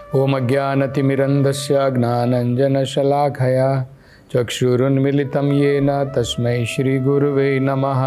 ओम अज्ञानतिमिरन्धस्य ज्ञानाञ्जनशलाखया चक्षुरुन्मिलितं येन तस्मै श्रीगुरुवे नमः।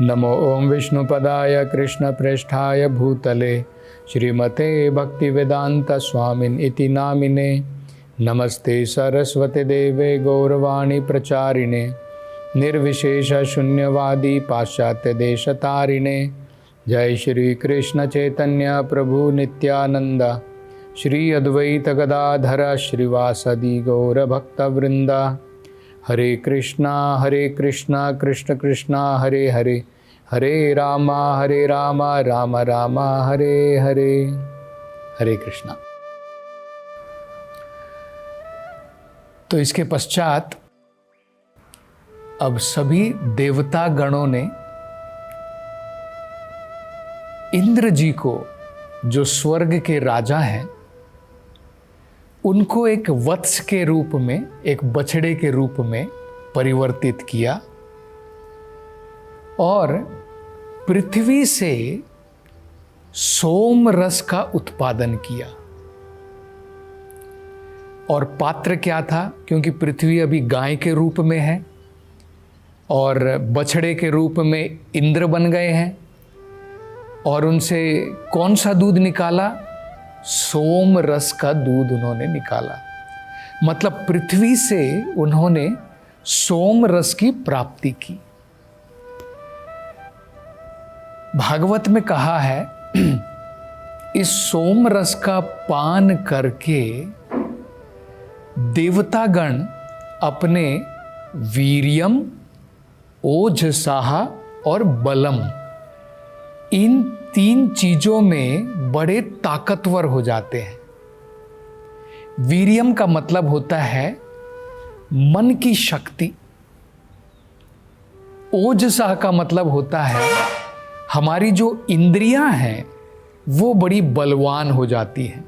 नमो ओं विष्णुपदाय कृष्णप्रेष्ठाय भूतले श्रीमते भक्तिवेदान्तस्वामिन् इति नामिने। नमस्ते सरस्वती देवे गौरवाणी प्रचारिणे निर्विशेषशून्यवादी पाश्चात्यदेशतारिणे। जय श्री कृष्ण चैतन्य प्रभु नित्यानंद श्री अद्वैत गदाधर श्रीवासदि गौरभक्तवृंद। हरे कृष्णा कृष्ण कृष्णा हरे हरे, हरे राम राम राम हरे हरे। हरे कृष्णा। तो इसके पश्चात अब सभी देवता गणों ने इंद्र जी को, जो स्वर्ग के राजा हैं, उनको एक वत्स के रूप में, एक बछड़े के रूप में परिवर्तित किया और पृथ्वी से सोम रस का उत्पादन किया। और पात्र क्या था? क्योंकि पृथ्वी अभी गाय के रूप में है और बछड़े के रूप में इंद्र बन गए हैं, और उनसे कौन सा दूध निकाला? सोम रस का दूध उन्होंने निकाला। मतलब पृथ्वी से उन्होंने सोम रस की प्राप्ति की। भागवत में कहा है इस सोम रस का पान करके देवतागण अपने वीर्यम, ओजसाह और बलम, इन तीन चीजों में बड़े ताकतवर हो जाते हैं। वीर्यम का मतलब होता है मन की शक्ति। ओजसाह का मतलब होता है हमारी जो इंद्रियां हैं वो बड़ी बलवान हो जाती हैं।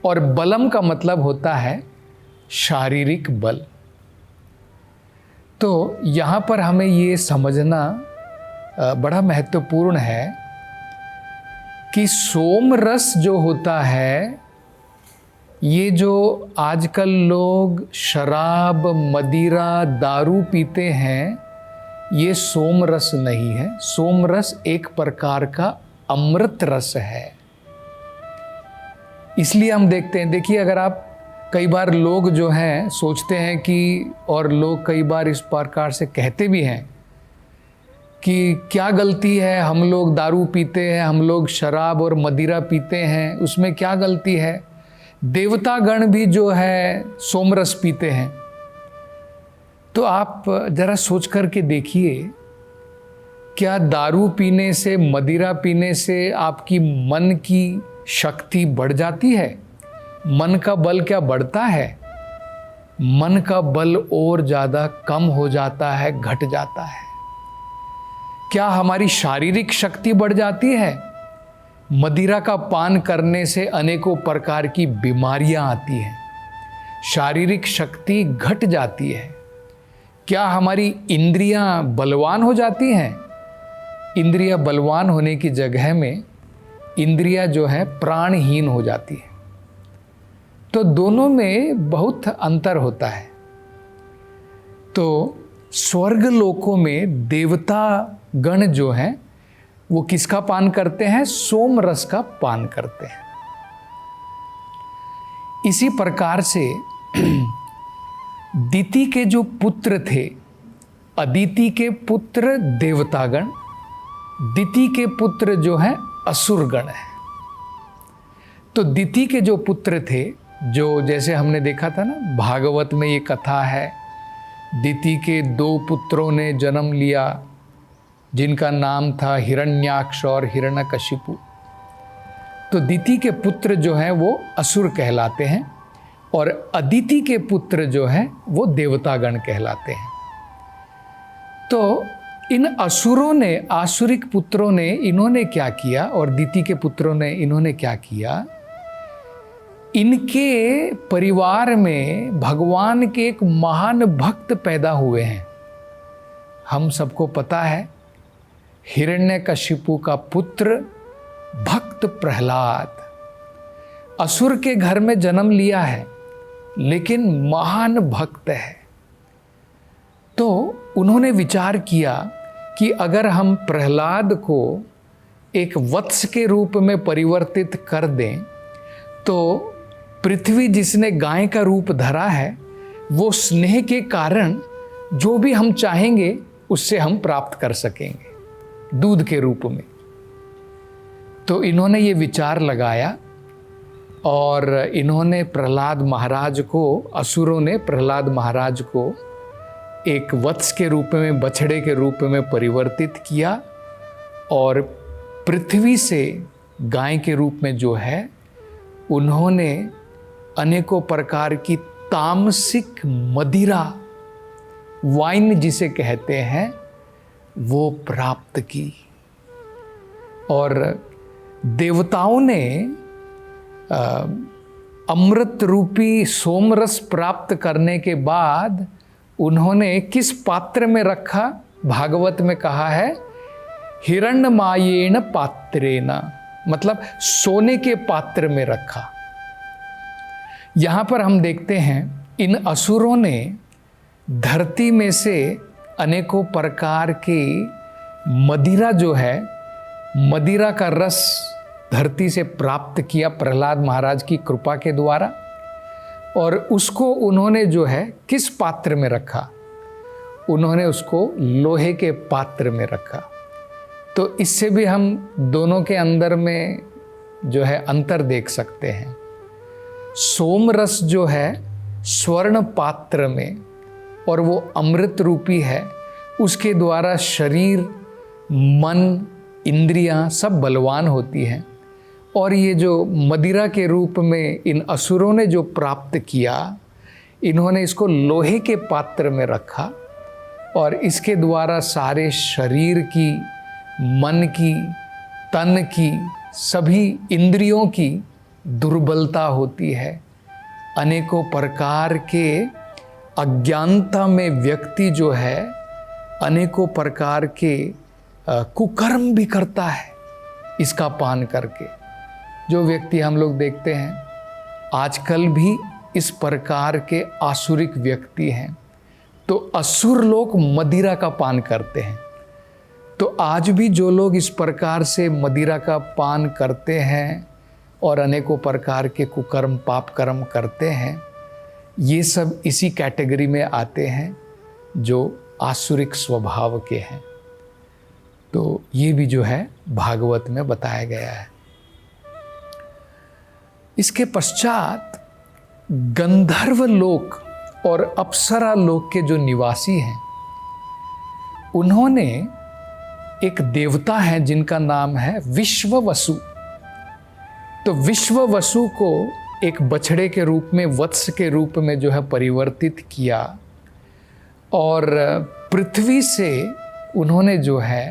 और बलम का मतलब होता है शारीरिक बल। तो यहां पर हमें ये समझना बड़ा महत्वपूर्ण है कि सोम रस जो होता है, ये जो आजकल लोग शराब, मदिरा, दारू पीते हैं, ये सोम रस नहीं है। सोम रस एक प्रकार का अमृत रस है। इसलिए हम देखते हैं, देखिए अगर आप, कई बार लोग जो हैं सोचते हैं कि, और लोग कई बार इस प्रकार से कहते भी हैं कि क्या गलती है, हम लोग दारू पीते हैं, हम लोग शराब और मदिरा पीते हैं, उसमें क्या गलती है? देवतागण भी जो है सोमरस पीते हैं। तो आप जरा सोच करके देखिए, क्या दारू पीने से, मदिरा पीने से आपकी मन की शक्ति बढ़ जाती है? मन का बल क्या बढ़ता है? मन का बल और ज़्यादा कम हो जाता है, घट जाता है। क्या हमारी शारीरिक शक्ति बढ़ जाती है? मदिरा का पान करने से अनेकों प्रकार की बीमारियां आती हैं, शारीरिक शक्ति घट जाती है। क्या हमारी इंद्रियां बलवान हो जाती हैं? इंद्रियां बलवान होने की जगह में इंद्रियां जो है प्राणहीन हो जाती है। तो दोनों में बहुत अंतर होता है। तो स्वर्ग लोकों में देवता गण जो हैं वो किसका पान करते हैं? सोम रस का पान करते हैं। इसी प्रकार से दिति के जो पुत्र थे, अदिति के पुत्र देवतागण, दिति के पुत्र जो हैं असुरगण हैं। तो दिति के जो पुत्र थे, जो जैसे हमने देखा था ना, भागवत में ये कथा है, दिति के दो पुत्रों ने जन्म लिया जिनका नाम था हिरण्याक्ष और हिरण्यकशिपु। तो दिति के पुत्र जो हैं वो असुर कहलाते हैं और अदिति के पुत्र जो हैं वो देवतागण कहलाते हैं। तो इन असुरों ने, आसुरिक पुत्रों ने, इन्होंने क्या किया, और दिति के पुत्रों ने इन्होंने क्या किया? इनके परिवार में भगवान के एक महान भक्त पैदा हुए हैं। हम सबको पता है हिरण्यकशिपु का पुत्र भक्त प्रहलाद, असुर के घर में जन्म लिया है लेकिन महान भक्त है। तो उन्होंने विचार किया कि अगर हम प्रहलाद को एक वत्स के रूप में परिवर्तित कर दें तो पृथ्वी जिसने गाय का रूप धरा है वो स्नेह के कारण जो भी हम चाहेंगे उससे हम प्राप्त कर सकेंगे दूध के रूप में। तो इन्होंने ये विचार लगाया और इन्होंने प्रहलाद महाराज को, असुरों ने प्रहलाद महाराज को एक वत्स के रूप में, बछड़े के रूप में परिवर्तित किया और पृथ्वी से गाय के रूप में जो है उन्होंने अनेकों प्रकार की तामसिक मदिरा, वाइन जिसे कहते हैं, वो प्राप्त की। और देवताओं ने अमृत रूपी सोमरस प्राप्त करने के बाद उन्होंने किस पात्र में रखा? भागवत में कहा है हिरण्यमायेन पात्रेण, मतलब सोने के पात्र में रखा। यहाँ पर हम देखते हैं इन असुरों ने धरती में से अनेकों प्रकार की मदिरा जो है, मदिरा का रस धरती से प्राप्त किया प्रहलाद महाराज की कृपा के द्वारा, और उसको उन्होंने जो है किस पात्र में रखा? उन्होंने उसको लोहे के पात्र में रखा। तो इससे भी हम दोनों के अंदर में जो है अंतर देख सकते हैं। सोम रस जो है स्वर्ण पात्र में और वो अमृत रूपी है, उसके द्वारा शरीर, मन, इंद्रियां सब बलवान होती हैं। और ये जो मदिरा के रूप में इन असुरों ने जो प्राप्त किया, इन्होंने इसको लोहे के पात्र में रखा और इसके द्वारा सारे शरीर की, मन की, तन की, सभी इंद्रियों की दुर्बलता होती है। अनेकों प्रकार के अज्ञानता में व्यक्ति जो है अनेकों प्रकार के कुकर्म भी करता है इसका पान करके। जो व्यक्ति हम लोग देखते हैं आजकल भी इस प्रकार के आसुरिक व्यक्ति हैं। तो असुर लोग मदिरा का पान करते हैं। तो आज भी जो लोग इस प्रकार से मदिरा का पान करते हैं और अनेकों प्रकार के कुकर्म, पाप कर्म करते हैं, ये सब इसी कैटेगरी में आते हैं जो आसुरिक स्वभाव के हैं। तो ये भी जो है भागवत में बताया गया है। इसके पश्चात गंधर्व लोक और अप्सरा लोक के जो निवासी हैं, उन्होंने एक देवता है जिनका नाम है विश्ववसु। तो विश्ववसु को एक बछड़े के रूप में, वत्स के रूप में जो है परिवर्तित किया और पृथ्वी से उन्होंने जो है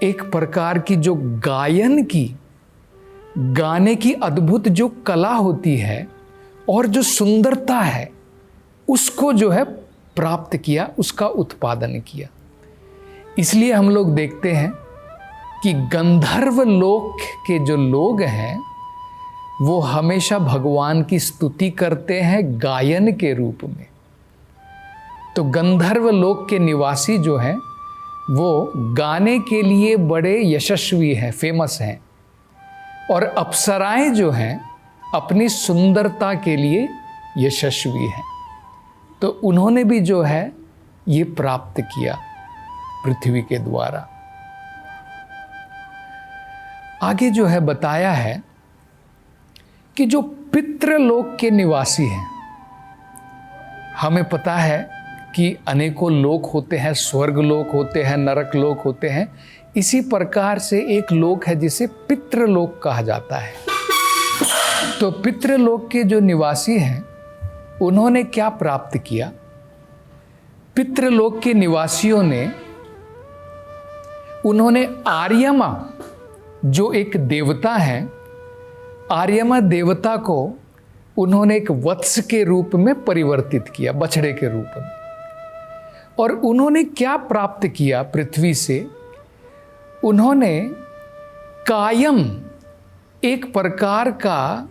एक प्रकार की जो गायन की, गाने की अद्भुत जो कला होती है और जो सुंदरता है उसको जो है प्राप्त किया, उसका उत्पादन किया। इसलिए हम लोग देखते हैं कि गंधर्व लोक के जो लोग हैं वो हमेशा भगवान की स्तुति करते हैं गायन के रूप में। तो गंधर्व लोक के निवासी जो हैं वो गाने के लिए बड़े यशस्वी हैं, फेमस हैं। और अप्सराएं जो हैं अपनी सुंदरता के लिए यशस्वी हैं। तो उन्होंने भी जो है ये प्राप्त किया पृथ्वी के द्वारा। आगे जो है बताया है कि जो पितृलोक के निवासी हैं, हमें पता है कि अनेकों लोक होते हैं, स्वर्ग लोक होते हैं, नरक लोक होते हैं। इसी प्रकार से एक लोक है जिसे पितृलोक कहा जाता है। तो पितृलोक के जो निवासी हैं उन्होंने क्या प्राप्त किया? पितृलोक के निवासियों ने, उन्होंने आर्यमा जो एक देवता है, आर्यमा देवता को उन्होंने एक वत्स के रूप में परिवर्तित किया, बछड़े के रूप में। और उन्होंने क्या प्राप्त किया पृथ्वी से? उन्होंने कायम एक प्रकार का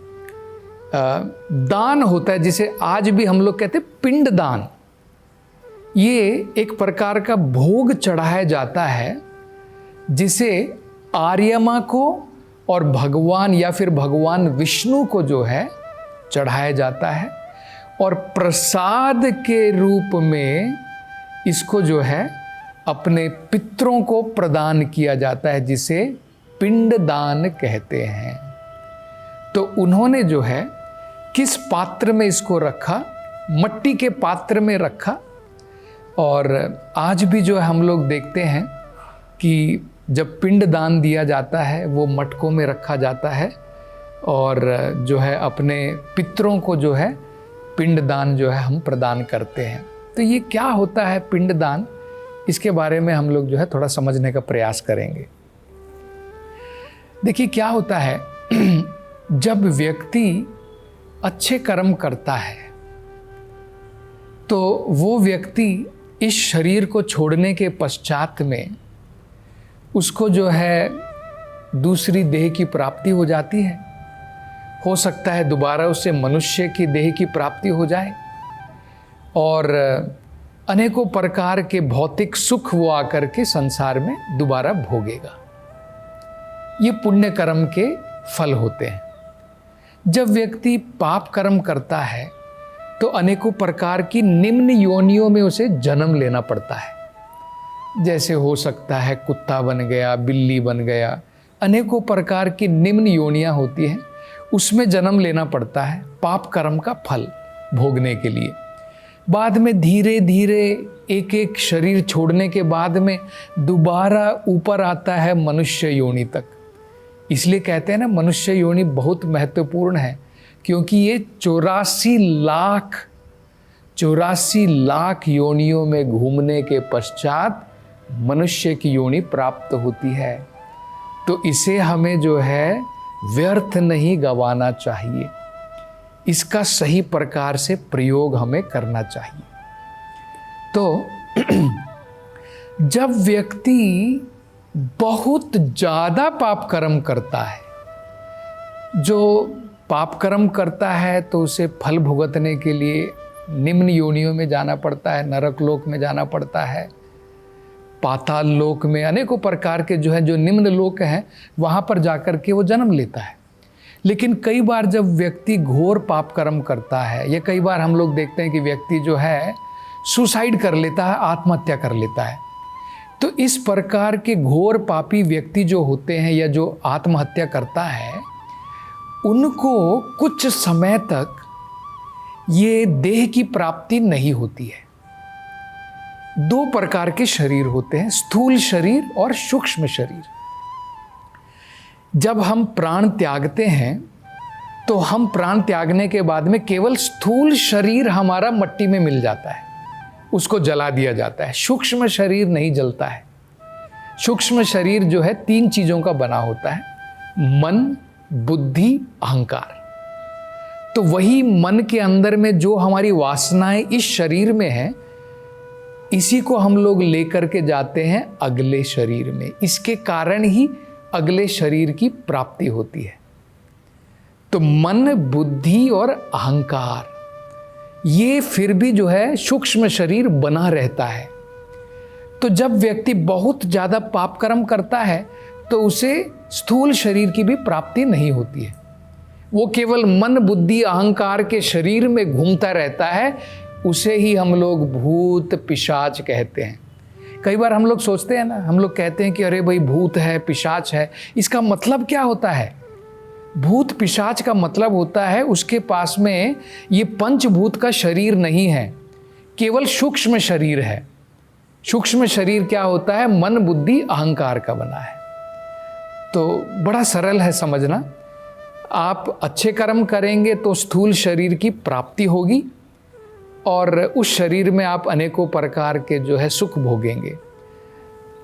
दान होता है, जिसे आज भी हम लोग कहते हैं पिंड दान। ये एक प्रकार का भोग चढ़ाया जाता है, जिसे आर्यमा को और भगवान या फिर भगवान विष्णु को जो है चढ़ाया जाता है, और प्रसाद के रूप में इसको जो है अपने पितरों को प्रदान किया जाता है, जिसे पिंड दान कहते हैं। तो उन्होंने जो है किस पात्र में इसको रखा, मट्टी के पात्र में रखा। और आज भी जो है हम लोग देखते हैं कि जब पिंड दान दिया जाता है वो मटकों में रखा जाता है, और जो है अपने पितरों को जो है पिंड दान जो है हम प्रदान करते हैं। तो ये क्या होता है पिंड दान, इसके बारे में हम लोग जो है थोड़ा समझने का प्रयास करेंगे। देखिए क्या होता है, जब व्यक्ति अच्छे कर्म करता है तो वो व्यक्ति इस शरीर को छोड़ने के पश्चात में उसको जो है दूसरी देह की प्राप्ति हो जाती है। हो सकता है दोबारा उसे मनुष्य की देह की प्राप्ति हो जाए, और अनेकों प्रकार के भौतिक सुख वो आकर के संसार में दोबारा भोगेगा। ये पुण्य कर्म के फल होते हैं। जब व्यक्ति पाप कर्म करता है तो अनेकों प्रकार की निम्न योनियों में उसे जन्म लेना पड़ता है। जैसे हो सकता है कुत्ता बन गया, बिल्ली बन गया, अनेकों प्रकार की निम्न योनियां होती हैं, उसमें जन्म लेना पड़ता है पाप कर्म का फल भोगने के लिए। बाद में धीरे धीरे एक एक शरीर छोड़ने के बाद में दोबारा ऊपर आता है मनुष्य योनि तक। इसलिए कहते हैं ना, मनुष्य योनि बहुत महत्वपूर्ण है, क्योंकि ये 84 लाख योनियों में घूमने के पश्चात मनुष्य की योनि प्राप्त होती है। तो इसे हमें जो है व्यर्थ नहीं गंवाना चाहिए, इसका सही प्रकार से प्रयोग हमें करना चाहिए। तो जब व्यक्ति बहुत ज़्यादा पाप कर्म करता है, जो पाप कर्म करता है तो उसे फल भुगतने के लिए निम्न योनियों में जाना पड़ता है, नरक लोक में जाना पड़ता है, पाताल लोक में, अनेकों प्रकार के जो है जो निम्न लोक हैं वहाँ पर जाकर के वो जन्म लेता है। लेकिन कई बार जब व्यक्ति घोर पाप कर्म करता है, या कई बार हम लोग देखते हैं कि व्यक्ति जो है सुसाइड कर लेता है, आत्महत्या कर लेता है। तो इस प्रकार के घोर पापी व्यक्ति जो होते हैं या जो आत्महत्या करता है, उनको कुछ समय तक ये देह की प्राप्ति नहीं होती है। 2 प्रकार के शरीर होते हैं, स्थूल शरीर और सूक्ष्म शरीर। जब हम प्राण त्यागते हैं तो हम प्राण त्यागने के बाद में केवल स्थूल शरीर हमारा मट्टी में मिल जाता है, उसको जला दिया जाता है। सूक्ष्म शरीर नहीं जलता है। सूक्ष्म शरीर जो है 3 चीज़ों का बना होता है, मन, बुद्धि, अहंकार। तो वही मन के अंदर में जो हमारी वासनाएं इस शरीर में है, इसी को हम लोग लेकर के जाते हैं अगले शरीर में। इसके कारण ही अगले शरीर की प्राप्ति होती है। तो मन, बुद्धि और अहंकार, ये फिर भी जो है सूक्ष्म शरीर बना रहता है। तो जब व्यक्ति बहुत ज़्यादा पाप कर्म करता है तो उसे स्थूल शरीर की भी प्राप्ति नहीं होती है। वो केवल मन, बुद्धि, अहंकार के शरीर में घूमता रहता है। उसे ही हम लोग भूत पिशाच कहते हैं। कई बार हम लोग सोचते हैं ना, हम लोग कहते हैं कि अरे भाई भूत है, पिशाच है। इसका मतलब क्या होता है? भूत पिशाच का मतलब होता है उसके पास में ये पंचभूत का शरीर नहीं है, केवल सूक्ष्म शरीर है। सूक्ष्म शरीर क्या होता है? मन, बुद्धि, अहंकार का बना है। तो बड़ा सरल है समझना। आप अच्छे कर्म करेंगे तो स्थूल शरीर की प्राप्ति होगी, और उस शरीर में आप अनेकों प्रकार के जो है सुख भोगेंगे।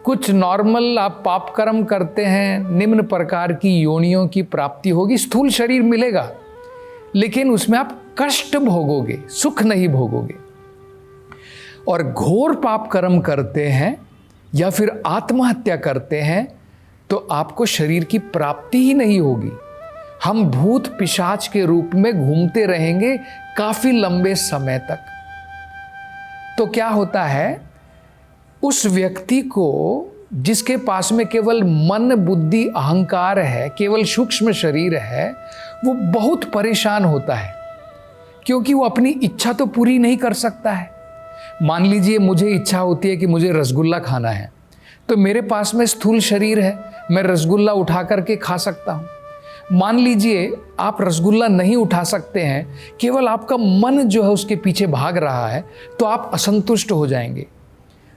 कुछ नॉर्मल आप पाप कर्म करते हैं, निम्न प्रकार की योनियों की प्राप्ति होगी, स्थूल शरीर मिलेगा, लेकिन उसमें आप कष्ट भोगोगे, सुख नहीं भोगोगे। और घोर पाप कर्म करते हैं या फिर आत्महत्या करते हैं तो आपको शरीर की प्राप्ति ही नहीं होगी। हम भूत पिशाच के रूप में घूमते रहेंगे काफी लंबे समय तक। तो क्या होता है, उस व्यक्ति को जिसके पास में केवल मन बुद्धि अहंकार है, केवल सूक्ष्म शरीर है, वो बहुत परेशान होता है, क्योंकि वो अपनी इच्छा तो पूरी नहीं कर सकता है। मान लीजिए मुझे इच्छा होती है कि मुझे रसगुल्ला खाना है, तो मेरे पास में स्थूल शरीर है, मैं रसगुल्ला उठा करके खा सकता हूँ। मान लीजिए आप रसगुल्ला नहीं उठा सकते हैं, केवल आपका मन जो है उसके पीछे भाग रहा है, तो आप असंतुष्ट हो जाएंगे।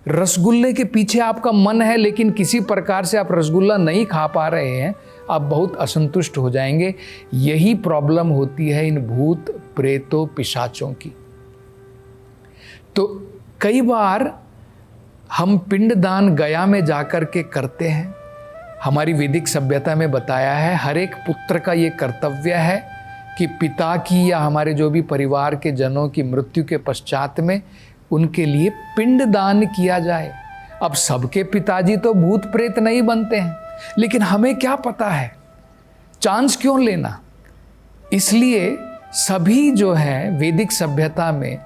रसगुल्ले के पीछे आपका मन है, लेकिन किसी प्रकार से आप रसगुल्ला नहीं खा पा रहे हैं, आप बहुत असंतुष्ट हो जाएंगे। यही प्रॉब्लम होती है इन भूत प्रेतों पिशाचों की। तो कई बार हम पिंडदान गया में जाकर के करते हैं। हमारी वैदिक सभ्यता में बताया है, हर एक पुत्र का ये कर्तव्य है कि पिता की या हमारे जो भी परिवार के जनों की मृत्यु के पश्चात में उनके लिए पिंडदान किया जाए। अब सबके पिताजी तो भूत प्रेत नहीं बनते हैं, लेकिन हमें क्या पता है, चांस क्यों लेना। इसलिए सभी जो है वैदिक सभ्यता में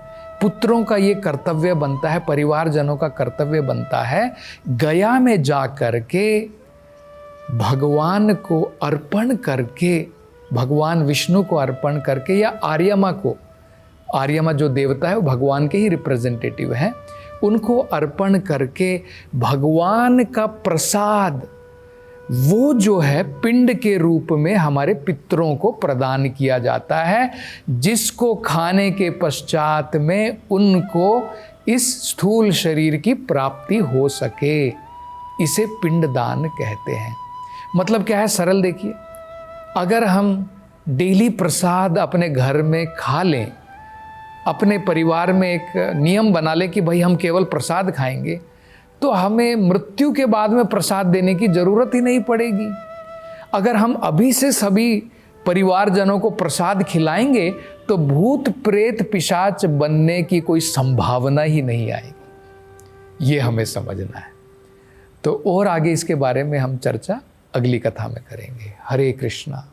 पुत्रों का ये कर्तव्य बनता है, परिवारजनों का कर्तव्य बनता है, गया में जा करके भगवान को अर्पण करके, भगवान विष्णु को अर्पण करके, या आर्यमा को, आर्यमा जो देवता है वो भगवान के ही रिप्रेजेंटेटिव हैं, उनको अर्पण करके भगवान का प्रसाद वो जो है पिंड के रूप में हमारे पितरों को प्रदान किया जाता है, जिसको खाने के पश्चात में उनको इस स्थूल शरीर की प्राप्ति हो सके। इसे पिंडदान कहते हैं। मतलब क्या है, सरल देखिए, अगर हम डेली प्रसाद अपने घर में खा लें, अपने परिवार में एक नियम बना लें कि भाई हम केवल प्रसाद खाएंगे, तो हमें मृत्यु के बाद में प्रसाद देने की जरूरत ही नहीं पड़ेगी। अगर हम अभी से सभी परिवारजनों को प्रसाद खिलाएंगे तो भूत प्रेत पिशाच बनने की कोई संभावना ही नहीं आएगी। ये हमें समझना है। तो और आगे इसके बारे में हम चर्चा अगली कथा में करेंगे। हरे कृष्णा।